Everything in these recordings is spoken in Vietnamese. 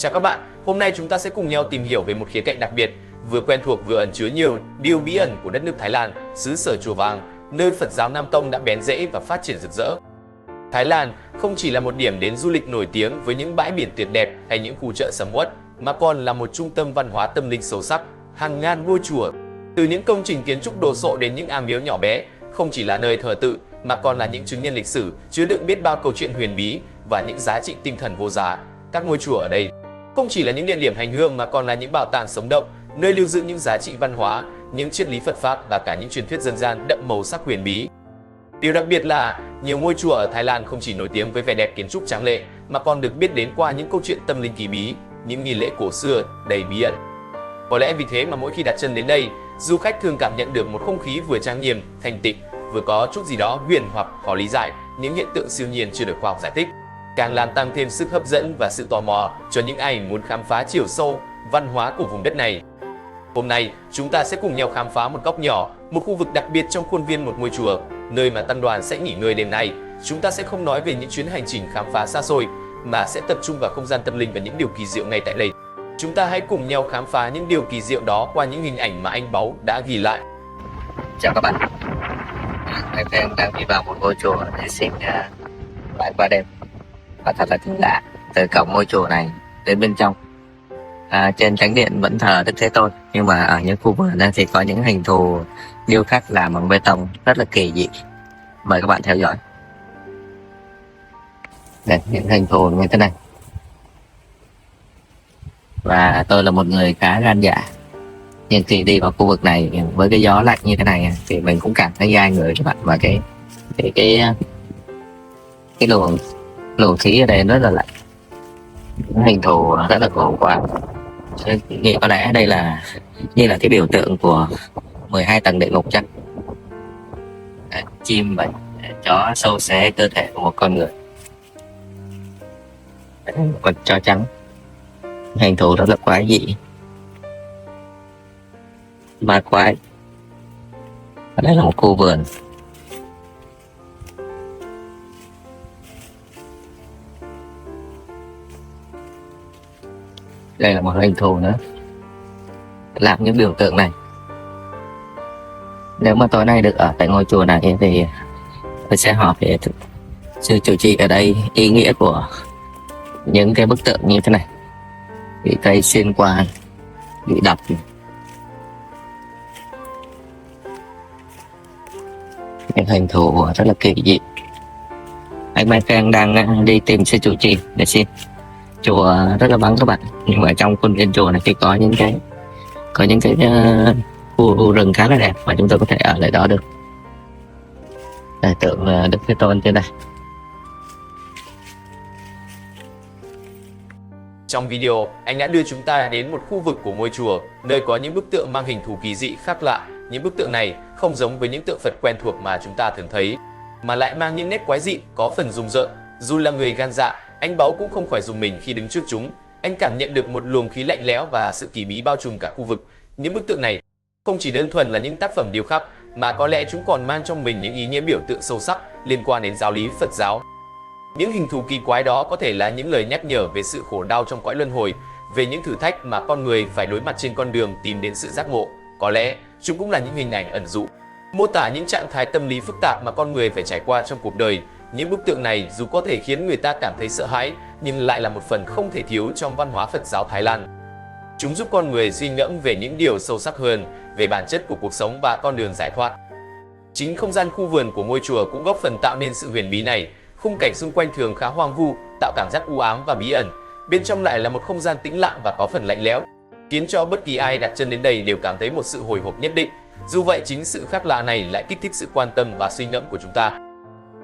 Chào các bạn, hôm nay chúng ta sẽ cùng nhau tìm hiểu về một khía cạnh đặc biệt, vừa quen thuộc vừa ẩn chứa nhiều điều bí ẩn của đất nước Thái Lan, xứ sở Chùa Vàng, nơi Phật giáo Nam Tông đã bén rễ và phát triển rực rỡ. Thái Lan không chỉ là một điểm đến du lịch nổi tiếng với những bãi biển tuyệt đẹp hay những khu chợ sầm uất, mà còn là một trung tâm văn hóa tâm linh sâu sắc, hàng ngàn ngôi chùa. Từ những công trình kiến trúc đồ sộ đến những am miếu nhỏ bé, không chỉ là nơi thờ tự mà còn là những chứng nhân lịch sử chứa đựng biết bao câu chuyện huyền bí và những giá trị tinh thần vô giá. Các ngôi chùa ở đây không chỉ là những địa điểm hành hương mà còn là những bảo tàng sống động, nơi lưu giữ những giá trị văn hóa, những triết lý Phật pháp và cả những truyền thuyết dân gian đậm màu sắc huyền bí. Điều đặc biệt là nhiều ngôi chùa ở Thái Lan không chỉ nổi tiếng với vẻ đẹp kiến trúc tráng lệ mà còn được biết đến qua những câu chuyện tâm linh kỳ bí, những nghi lễ cổ xưa đầy bí ẩn. Có lẽ vì thế mà mỗi khi đặt chân đến đây, du khách thường cảm nhận được một không khí vừa trang nghiêm, thanh tịnh, vừa có chút gì đó huyền hoặc khó lý giải, những hiện tượng siêu nhiên chưa được khoa học giải thích, càng làm tăng thêm sức hấp dẫn và sự tò mò cho những ai muốn khám phá chiều sâu văn hóa của vùng đất này. Hôm nay, chúng ta sẽ cùng nhau khám phá một góc nhỏ, một khu vực đặc biệt trong khuôn viên một ngôi chùa, nơi mà tăng đoàn sẽ nghỉ ngơi đêm nay. Chúng ta sẽ không nói về những chuyến hành trình khám phá xa xôi, mà sẽ tập trung vào không gian tâm linh và những điều kỳ diệu ngay tại đây. Chúng ta hãy cùng nhau khám phá những điều kỳ diệu đó qua những hình ảnh mà anh Báu đã ghi lại. Chào các bạn, em đang đi vào một ngôi chùa để xem lại qua đêm và thật là lạ. Từ cổng ngôi chùa này đến bên trong, trên chánh điện vẫn thờ Đức Thế Tôn, nhưng mà ở những khu vườn đây thì có những hình thù điêu khắc làm bằng bê tông rất là kỳ dị. Mời các bạn theo dõi. Đây, những hình thù như thế này. Và tôi là một người khá gan dạ, nhưng khi đi vào khu vực này với cái gió lạnh như thế này thì mình cũng cảm thấy gai người các bạn, và cái luồng khí ở đây rất là lạnh, hình thù rất là cổ quái. Nghĩ có lẽ đây là như là cái biểu tượng của 12 tầng địa ngục chắc. Chim bệnh, chó sâu xé cơ thể của một con người, vật chó trắng, hình thù rất là quái dị, ma quái. Ở đây là một khu vườn. Đây là một hình thù nữa làm những biểu tượng này. Nếu mà tối nay được ở tại ngôi chùa này thì tôi sẽ hỏi về sư trụ trì ở đây ý nghĩa của những cái bức tượng như thế này, bị cây xuyên qua, bị đập. Những hình thù rất là kỳ dị. Anh Mai Khang đang đi tìm sư trụ trì để xem. Chùa rất là vắng các bạn, nhưng mà trong khuôn viên chùa này thì có những cái khu rừng khá là đẹp mà chúng tôi có thể ở lại đó được. Đây, tượng Đức Thế Tôn trên đây. Trong video, anh đã đưa chúng ta đến một khu vực của ngôi chùa, nơi có những bức tượng mang hình thù kỳ dị khác lạ. Những bức tượng này không giống với những tượng Phật quen thuộc mà chúng ta thường thấy, mà lại mang những nét quái dị, có phần rùng rợn. Dù là người gan dạ, anh Báu cũng không khỏi rùng mình khi đứng trước chúng. Anh cảm nhận được một luồng khí lạnh lẽo và sự kỳ bí bao trùm cả khu vực. Những bức tượng này không chỉ đơn thuần là những tác phẩm điêu khắc, mà có lẽ chúng còn mang trong mình những ý nghĩa biểu tượng sâu sắc liên quan đến giáo lý Phật giáo. Những hình thù kỳ quái đó có thể là những lời nhắc nhở về sự khổ đau trong cõi luân hồi, về những thử thách mà con người phải đối mặt trên con đường tìm đến sự giác ngộ. Có lẽ chúng cũng là những hình ảnh ẩn dụ, mô tả những trạng thái tâm lý phức tạp mà con người phải trải qua trong cuộc đời. Những bức tượng này dù có thể khiến người ta cảm thấy sợ hãi, nhưng lại là một phần không thể thiếu trong văn hóa Phật giáo Thái Lan. Chúng giúp con người suy ngẫm về những điều sâu sắc hơn, về bản chất của cuộc sống và con đường giải thoát. Chính không gian khu vườn của ngôi chùa cũng góp phần tạo nên sự huyền bí này. Khung cảnh xung quanh thường khá hoang vu, tạo cảm giác u ám và bí ẩn. Bên trong lại là một không gian tĩnh lặng và có phần lạnh lẽo, khiến cho bất kỳ ai đặt chân đến đây đều cảm thấy một sự hồi hộp nhất định. Dù vậy, chính sự khác lạ này lại kích thích sự quan tâm và suy ngẫm của chúng ta.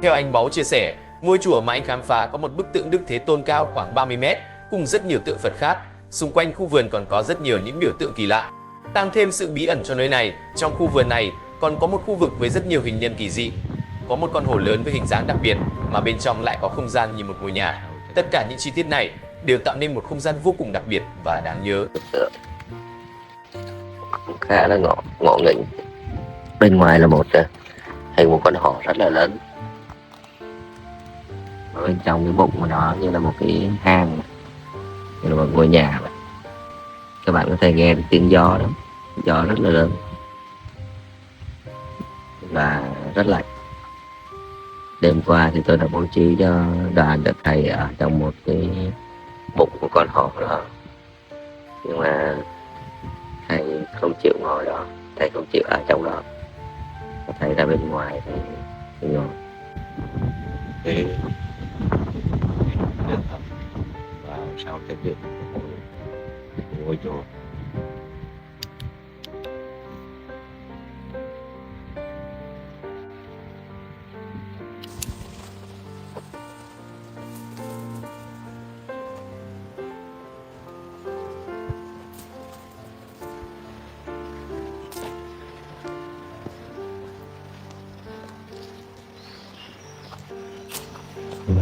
Theo anh Báu chia sẻ, ngôi chùa mà anh khám phá có một bức tượng Đức Thế Tôn cao khoảng 30 m, cùng rất nhiều tượng Phật khác. Xung quanh khu vườn còn có rất nhiều những biểu tượng kỳ lạ, tăng thêm sự bí ẩn cho nơi này. Trong khu vườn này còn có một khu vực với rất nhiều hình nhân kỳ dị. Có một con hổ lớn với hình dáng đặc biệt mà bên trong lại có không gian như một ngôi nhà. Tất cả những chi tiết này đều tạo nên một không gian vô cùng đặc biệt và đáng nhớ. Khá là ngộ nghĩnh. Bên ngoài là một con hổ rất là lớn, bên trong cái bụng của nó như là một cái hang như là một ngôi nhà vậy. Các bạn có thể nghe được tiếng gió đó, gió rất là lớn và rất lạnh. Đêm qua thì tôi đã bố trí cho đoàn được thầy ở trong một cái bụng của con hổ đó, nhưng mà thầy không chịu ngồi đó, thầy không chịu ở trong đó, thầy ra bên ngoài thì ngồi. Thế được thật vào sau cái việc của ngôi chùa.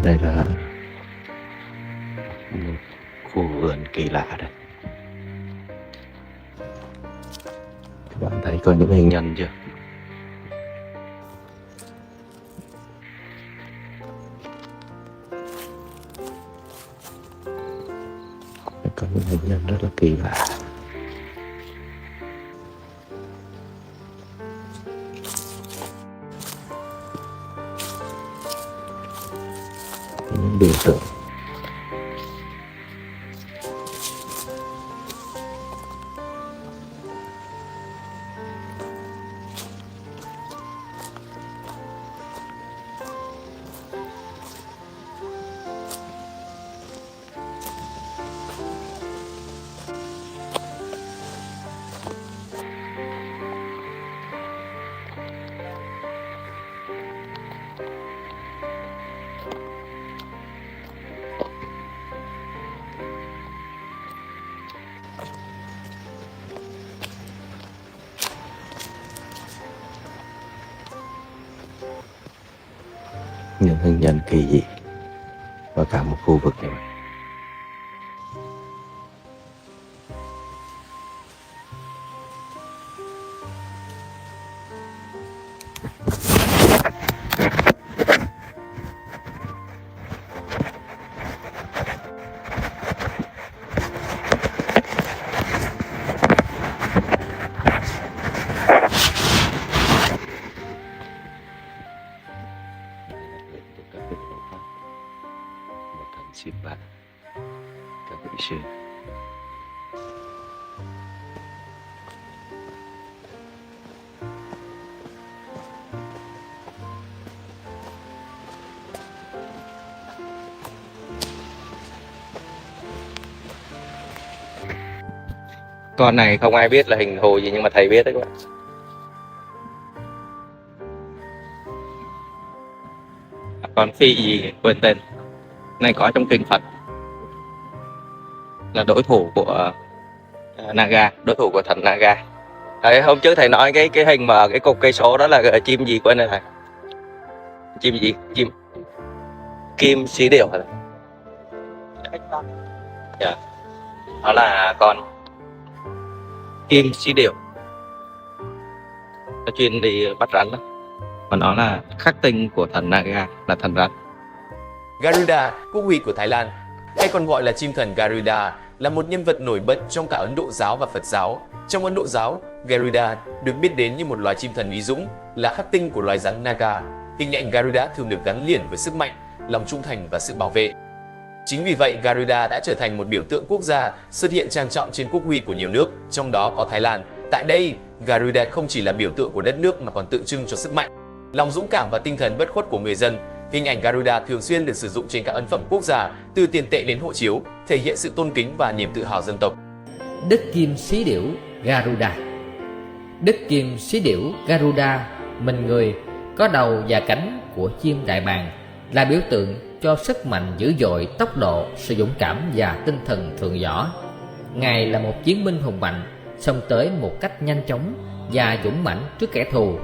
Đây là một khu vườn kỳ lạ đây. Các bạn thấy có những hình nhân chưa? Có những hình nhân rất là kỳ lạ. Những biểu tượng. Những hình nhân kỳ dị và cả một khu vực này. Xin bạn các vị sư. Con này không ai biết là hình thù gì nhưng mà thầy biết đấy các bạn. Con phi gì quên tên. Này có trong kinh Phật, là đối thủ của Naga, đối thủ của thần Naga. Đấy, hôm trước thầy nói cái hình mà cái cục cây số đó là chim gì quên rồi này. Chim gì? Chim kim xí điểu hả? Yeah. Đó là con kim xí điểu. Nó chuyên đi bắt rắn đó. Và nó là khắc tinh của thần Naga, là thần rắn. Garuda, quốc huy của Thái Lan, hay còn gọi là chim thần Garuda, là một nhân vật nổi bật trong cả Ấn Độ giáo và Phật giáo. Trong Ấn Độ giáo, Garuda được biết đến như một loài chim thần uy dũng, là khắc tinh của loài rắn Naga. Hình ảnh Garuda thường được gắn liền với sức mạnh, lòng trung thành và sự bảo vệ. Chính vì vậy, Garuda đã trở thành một biểu tượng quốc gia, xuất hiện trang trọng trên quốc huy của nhiều nước, trong đó có Thái Lan. Tại đây, Garuda không chỉ là biểu tượng của đất nước mà còn tượng trưng cho sức mạnh, lòng dũng cảm và tinh thần bất khuất của người dân. Hình ảnh Garuda thường xuyên được sử dụng trên các ấn phẩm quốc gia, từ tiền tệ đến hộ chiếu, thể hiện sự tôn kính và niềm tự hào dân tộc. Đức kim xí điểu Garuda. Đức kim xí điểu Garuda, mình người, có đầu và cánh của chim đại bàng, là biểu tượng cho sức mạnh dữ dội, tốc độ, sự dũng cảm và tinh thần thượng võ. Ngài là một chiến binh hùng mạnh, xông tới một cách nhanh chóng và dũng mãnh trước kẻ thù,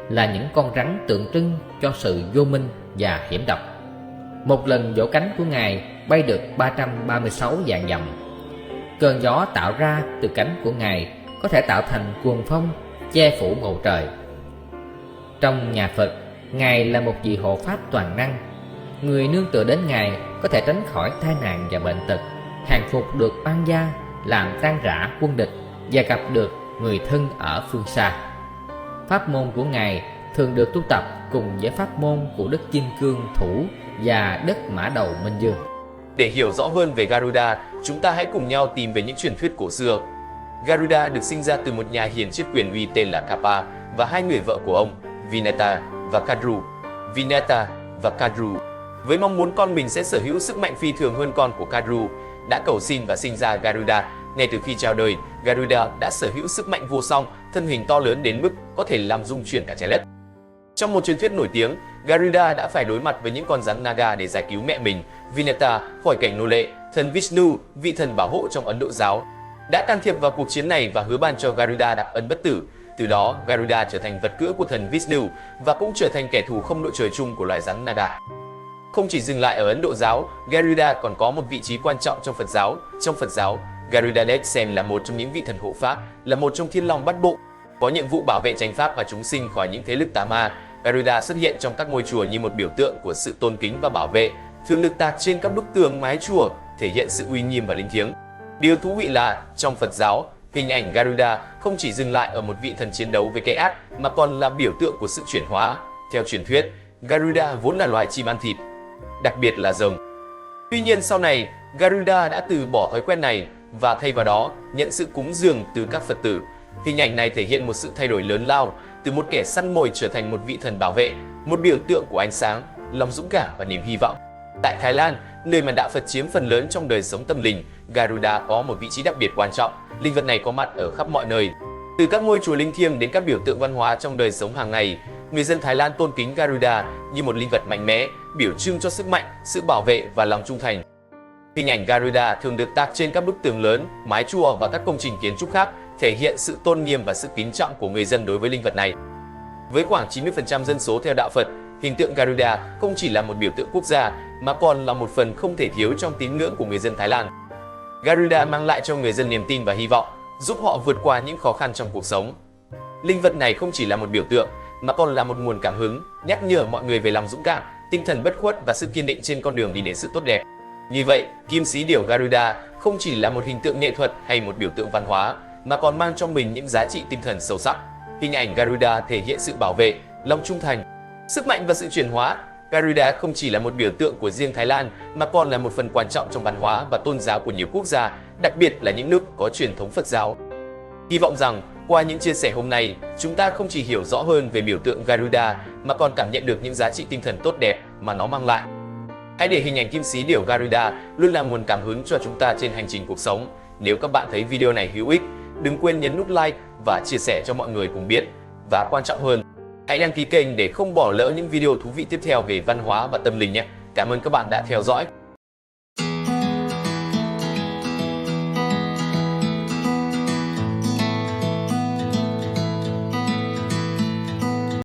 là những con rắn tượng trưng cho sự vô minh và hiểm độc. Một lần vỗ cánh của Ngài bay được 336 vạn dặm. Cơn gió tạo ra từ cánh của Ngài có thể tạo thành cuồng phong che phủ bầu trời. Trong nhà Phật, Ngài là một vị hộ pháp toàn năng. Người nương tựa đến Ngài có thể tránh khỏi tai nạn và bệnh tật, hàng phục được oan gia, làm tan rã quân địch và gặp được người thân ở phương xa. Pháp môn của Ngài thường được tu tập cùng với pháp môn của Đức Kim Cương Thủ và Đất Mã Đầu Minh Dương. Để hiểu rõ hơn về Garuda, chúng ta hãy cùng nhau tìm về những truyền thuyết cổ xưa. Garuda được sinh ra từ một nhà hiền triết quyền uy tên là Kappa và hai người vợ của ông, Vineta và Kadru. Vineta và Kadru, với mong muốn con mình sẽ sở hữu sức mạnh phi thường hơn con của Kadru, đã cầu xin và sinh ra Garuda. Ngay từ khi chào đời, Garuda đã sở hữu sức mạnh vô song, thân hình to lớn đến mức có thể làm rung chuyển cả trái đất. Trong một truyền thuyết nổi tiếng, Garuda đã phải đối mặt với những con rắn Naga để giải cứu mẹ mình, Vineta, khỏi cảnh nô lệ. Thần Vishnu, vị thần bảo hộ trong Ấn Độ giáo, đã can thiệp vào cuộc chiến này và hứa ban cho Garuda đặc ân bất tử. Từ đó, Garuda trở thành vật cưỡi của thần Vishnu và cũng trở thành kẻ thù không đội trời chung của loài rắn Naga. Không chỉ dừng lại ở Ấn Độ giáo, Garuda còn có một vị trí quan trọng trong Phật giáo. Trong Phật giáo, Garuda được xem là một trong những vị thần hộ pháp, là một trong thiên long bát bộ, có nhiệm vụ bảo vệ chánh pháp và chúng sinh khỏi những thế lực tà ma. Garuda xuất hiện trong các ngôi chùa như một biểu tượng của sự tôn kính và bảo vệ, thường được tạc trên các bức tường mái chùa, thể hiện sự uy nghiêm và linh thiêng. Điều thú vị là, trong Phật giáo, hình ảnh Garuda không chỉ dừng lại ở một vị thần chiến đấu với kẻ ác mà còn là biểu tượng của sự chuyển hóa. Theo truyền thuyết, Garuda vốn là loài chim ăn thịt, đặc biệt là rồng. Tuy nhiên sau này, Garuda đã từ bỏ thói quen này và thay vào đó nhận sự cúng dường từ các Phật tử. Hình ảnh này thể hiện một sự thay đổi lớn lao, từ một kẻ săn mồi trở thành một vị thần bảo vệ, một biểu tượng của ánh sáng, lòng dũng cảm và niềm hy vọng. Tại Thái Lan, nơi mà đạo Phật chiếm phần lớn trong đời sống tâm linh, Garuda có một vị trí đặc biệt quan trọng. Linh vật này có mặt ở khắp mọi nơi. Từ các ngôi chùa linh thiêng đến các biểu tượng văn hóa trong đời sống hàng ngày, người dân Thái Lan tôn kính Garuda như một linh vật mạnh mẽ, biểu trưng cho sức mạnh, sự bảo vệ và lòng trung thành. Hình ảnh Garuda thường được tạc trên các bức tường lớn, mái chùa và các công trình kiến trúc khác, thể hiện sự tôn nghiêm và sự kính trọng của người dân đối với linh vật này. Với khoảng 90% dân số theo đạo Phật, hình tượng Garuda không chỉ là một biểu tượng quốc gia mà còn là một phần không thể thiếu trong tín ngưỡng của người dân Thái Lan. Garuda mang lại cho người dân niềm tin và hy vọng, giúp họ vượt qua những khó khăn trong cuộc sống. Linh vật này không chỉ là một biểu tượng mà còn là một nguồn cảm hứng, nhắc nhở mọi người về lòng dũng cảm, tinh thần bất khuất và sự kiên định trên con đường đi đến sự tốt đẹp. Như vậy, kim sĩ điểu Garuda không chỉ là một hình tượng nghệ thuật hay một biểu tượng văn hóa mà còn mang trong mình những giá trị tinh thần sâu sắc. Hình ảnh Garuda thể hiện sự bảo vệ, lòng trung thành, sức mạnh và sự chuyển hóa. Garuda không chỉ là một biểu tượng của riêng Thái Lan mà còn là một phần quan trọng trong văn hóa và tôn giáo của nhiều quốc gia, đặc biệt là những nước có truyền thống Phật giáo. Hy vọng rằng qua những chia sẻ hôm nay, chúng ta không chỉ hiểu rõ hơn về biểu tượng Garuda mà còn cảm nhận được những giá trị tinh thần tốt đẹp mà nó mang lại. Hãy để hình ảnh kim sĩ điểu Garuda luôn là nguồn cảm hứng cho chúng ta trên hành trình cuộc sống. Nếu các bạn thấy video này hữu ích, đừng quên nhấn nút like và chia sẻ cho mọi người cùng biết. Và quan trọng hơn, hãy đăng ký kênh để không bỏ lỡ những video thú vị tiếp theo về văn hóa và tâm linh nhé. Cảm ơn các bạn đã theo dõi.